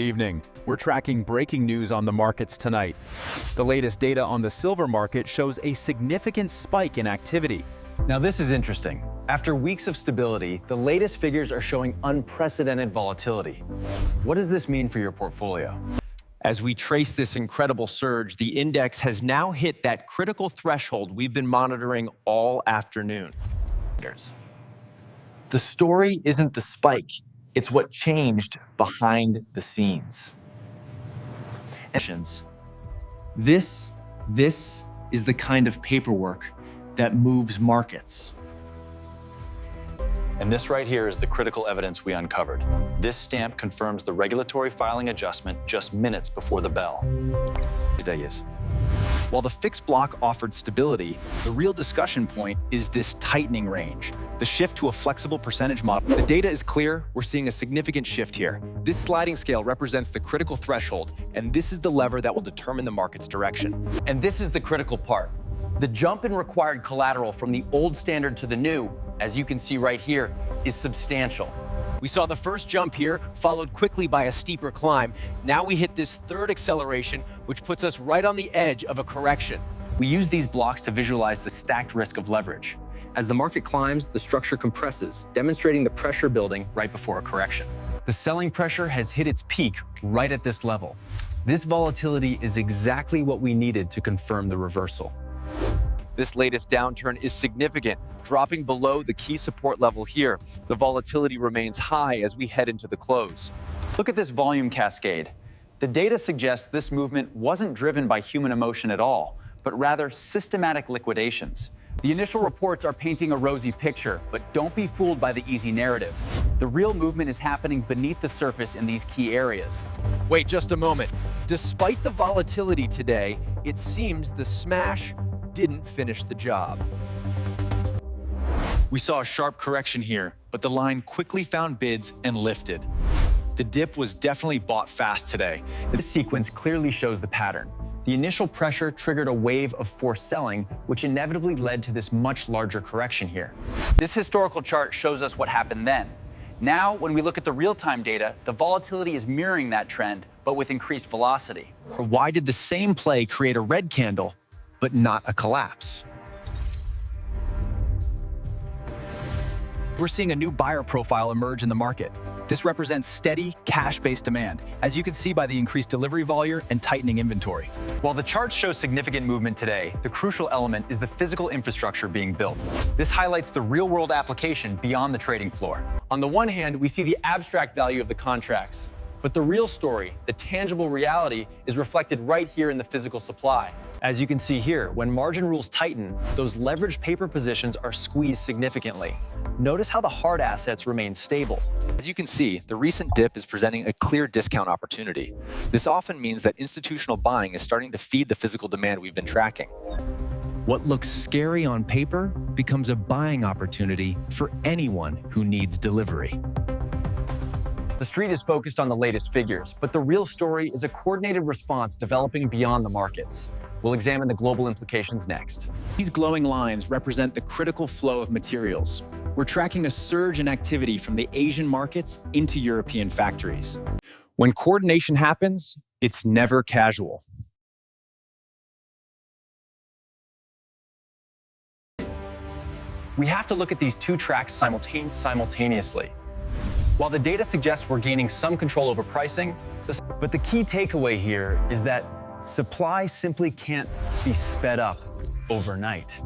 Evening. We're tracking breaking news on the markets tonight. The latest data on the silver market shows a significant spike in activity. Now this is interesting. After weeks of stability, the latest figures are showing unprecedented volatility. What does this mean for your portfolio? As we trace this incredible surge, the index has now hit that critical threshold we've been monitoring all afternoon. The story isn't the spike, it's what changed behind the scenes. This is the kind of paperwork that moves markets. And this right here is the critical evidence we uncovered. This stamp confirms the regulatory filing adjustment just minutes before the bell. While the fixed block offered stability, the real discussion point is this tightening range, the shift to a flexible percentage model. The data is clear, we're seeing a significant shift here. This sliding scale represents the critical threshold, and this is the lever that will determine the market's direction. And this is the critical part. The jump in required collateral from the old standard to the new, as you can see right here, is substantial. We saw the first jump here, followed quickly by a steeper climb. Now we hit this third acceleration, which puts us right on the edge of a correction. We use these blocks to visualize the stacked risk of leverage. As the market climbs, the structure compresses, demonstrating the pressure building right before a correction. The selling pressure has hit its peak right at this level. This volatility is exactly what we needed to confirm the reversal. This latest downturn is significant, dropping below the key support level here. The volatility remains high as we head into the close. Look at this volume cascade. The data suggests this movement wasn't driven by human emotion at all, but rather systematic liquidations. The initial reports are painting a rosy picture, but don't be fooled by the easy narrative. The real movement is happening beneath the surface in these key areas. Wait just a moment. Despite the volatility today, it seems the smash didn't finish the job. We saw a sharp correction here, but the line quickly found bids and lifted. The dip was definitely bought fast today. This sequence clearly shows the pattern. The initial pressure triggered a wave of forced selling, which inevitably led to this much larger correction here. This historical chart shows us what happened then. Now, when we look at the real-time data, the volatility is mirroring that trend, but with increased velocity. Why did the same play create a red candle, but not a collapse? We're seeing a new buyer profile emerge in the market. This represents steady, cash-based demand, as you can see by the increased delivery volume and tightening inventory. While the charts show significant movement today, the crucial element is the physical infrastructure being built. This highlights the real-world application beyond the trading floor. On the one hand, we see the abstract value of the contracts, but the real story, the tangible reality, is reflected right here in the physical supply. As you can see here, when margin rules tighten, those leveraged paper positions are squeezed significantly. Notice how the hard assets remain stable. As you can see, the recent dip is presenting a clear discount opportunity. This often means that institutional buying is starting to feed the physical demand we've been tracking. What looks scary on paper becomes a buying opportunity for anyone who needs delivery. The street is focused on the latest figures, but the real story is a coordinated response developing beyond the markets. We'll examine the global implications next. These glowing lines represent the critical flow of materials. We're tracking a surge in activity from the Asian markets into European factories. When coordination happens, it's never casual. We have to look at these two tracks simultaneously. While the data suggests we're gaining some control over pricing, but the key takeaway here is that supply simply can't be sped up overnight.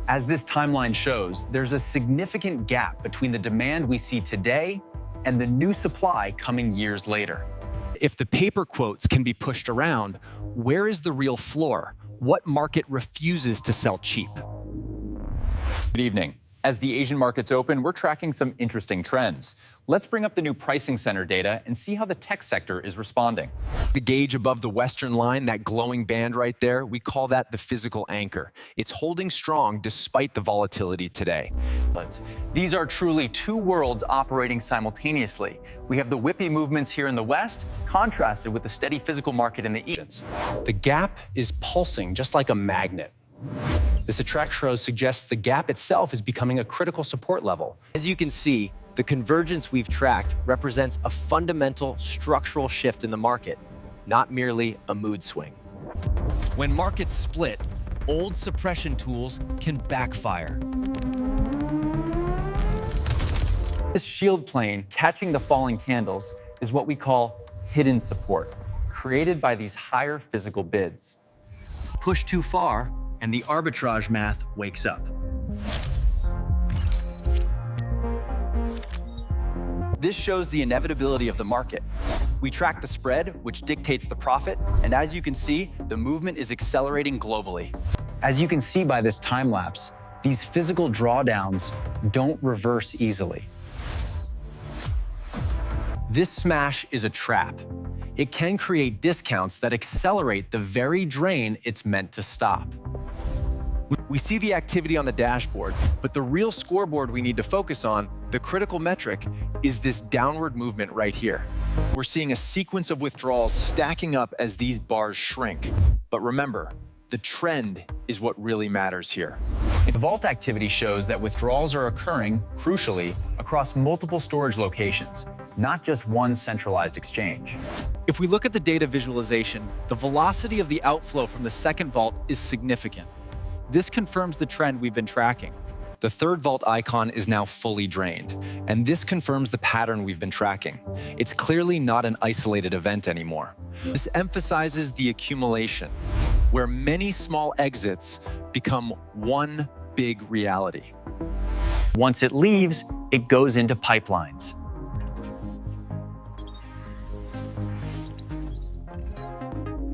As this timeline shows, there's a significant gap between the demand we see today and the new supply coming years later. If the paper quotes can be pushed around, where is the real floor? What market refuses to sell cheap? Good evening. As the Asian markets open, we're tracking some interesting trends. Let's bring up the new pricing center data and see how the tech sector is responding. The gauge above the Western line, that glowing band right there, we call that the physical anchor. It's holding strong despite the volatility today. These are truly two worlds operating simultaneously. We have the whippy movements here in the West, contrasted with the steady physical market in the East. The gap is pulsing just like a magnet. This attraction suggests the gap itself is becoming a critical support level. As you can see, The convergence we've tracked represents a fundamental structural shift in the market, not merely a mood swing. When markets split, old suppression tools can backfire. This shield plane catching the falling candles is what we call hidden support, created by these higher physical bids. Push too far, and the arbitrage math wakes up. This shows the inevitability of the market. We track the spread, which dictates the profit, and as you can see, the movement is accelerating globally. As you can see by this time lapse, these physical drawdowns don't reverse easily. This smash is a trap. It can create discounts that accelerate the very drain it's meant to stop. We see the activity on the dashboard, but the real scoreboard we need to focus on, the critical metric, is this downward movement right here. We're seeing a sequence of withdrawals stacking up as these bars shrink. But remember, the trend is what really matters here. The vault activity shows that withdrawals are occurring, crucially, across multiple storage locations, not just one centralized exchange. If we look at the data visualization, the velocity of the outflow from the second vault is significant. This confirms the trend we've been tracking. The third vault icon is now fully drained, and this confirms the pattern we've been tracking. It's clearly not an isolated event anymore. This emphasizes the accumulation, where many small exits become one big reality. Once it leaves, it goes into pipelines.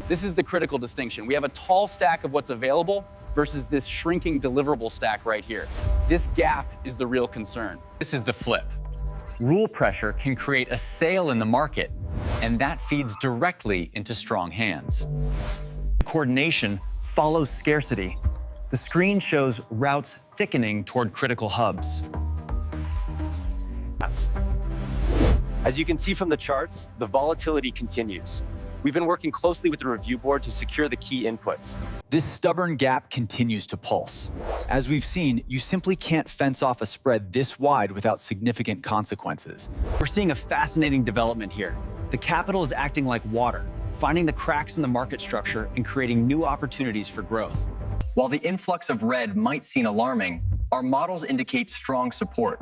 This is the critical distinction. We have a tall stack of what's available versus this shrinking deliverable stack right here. This gap is the real concern. This is the flip. Rule pressure can create a sale in the market, and that feeds directly into strong hands. Coordination follows scarcity. The screen shows routes thickening toward critical hubs. As you can see from the charts, the volatility continues. We've been working closely with the review board to secure the key inputs. This stubborn gap continues to pulse. As we've seen, you simply can't fence off a spread this wide without significant consequences. We're seeing a fascinating development here. The capital is acting like water, finding the cracks in the market structure and creating new opportunities for growth. While the influx of red might seem alarming, our models indicate strong support.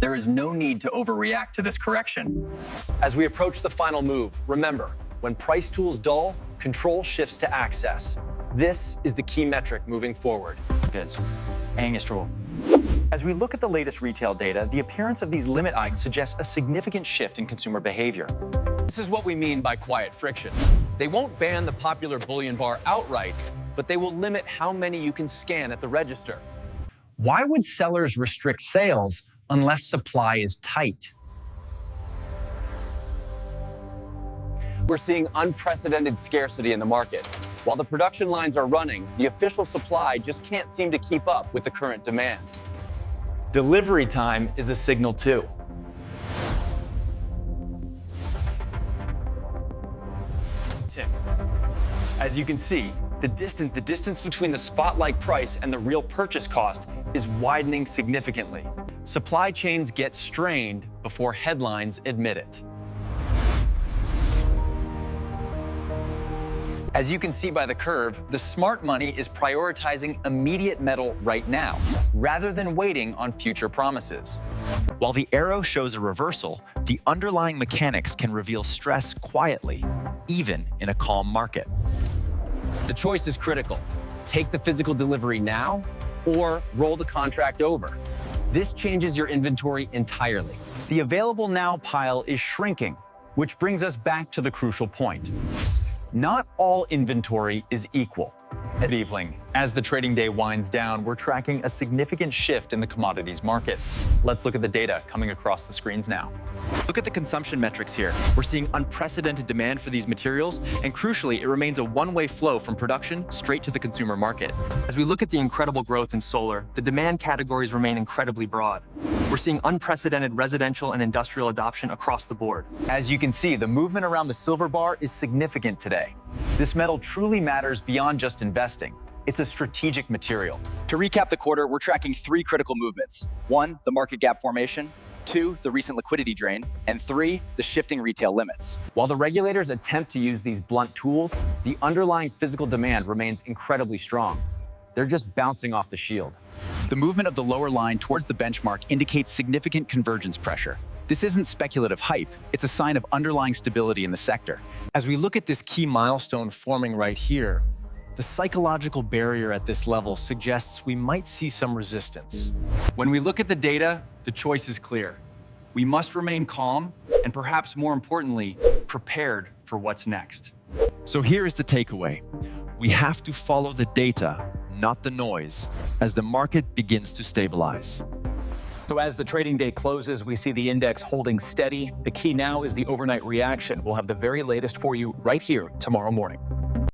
There is no need to overreact to this correction. As we approach the final move, remember, when price tools dull, control shifts to access. This is the key metric moving forward. As we look at the latest retail data, the appearance of these limit items suggests a significant shift in consumer behavior. This is what we mean by quiet friction. They won't ban the popular bullion bar outright, but they will limit how many you can scan at the register. Why would sellers restrict sales unless supply is tight? We're seeing unprecedented scarcity in the market. While the production lines are running, the official supply just can't seem to keep up with the current demand. Delivery time is a signal too. As you can see, the distance between the spot-like price and the real purchase cost is widening significantly. Supply chains get strained before headlines admit it. As you can see by the curve, the smart money is prioritizing immediate metal right now, rather than waiting on future promises. While the arrow shows a reversal, the underlying mechanics can reveal stress quietly, even in a calm market. The choice is critical. Take the physical delivery now or roll the contract over. This changes your inventory entirely. The available now pile is shrinking, which brings us back to the crucial point. Not all inventory is equal. Good evening. As the trading day winds down, we're tracking a significant shift in the commodities market. Let's look at the data coming across the screens now. Look at the consumption metrics here. We're seeing unprecedented demand for these materials, and crucially, it remains a one-way flow from production straight to the consumer market. As we look at the incredible growth in solar, the demand categories remain incredibly broad. We're seeing unprecedented residential and industrial adoption across the board. As you can see, the movement around the silver bar is significant today. This metal truly matters beyond just investing. It's a strategic material. To recap the quarter, we're tracking 3 critical movements. 1, the market gap formation. 2, the recent liquidity drain, and 3, the shifting retail limits. While the regulators attempt to use these blunt tools, the underlying physical demand remains incredibly strong. They're just bouncing off the shield. The movement of the lower line towards the benchmark indicates significant convergence pressure. This isn't speculative hype, it's a sign of underlying stability in the sector. As we look at this key milestone forming right here, the psychological barrier at this level suggests we might see some resistance. When we look at the data, the choice is clear. We must remain calm and, perhaps more importantly, prepared for what's next. So here is the takeaway. We have to follow the data, not the noise, as the market begins to stabilize. So as the trading day closes, we see the index holding steady. The key now is the overnight reaction. We'll have the very latest for you right here tomorrow morning.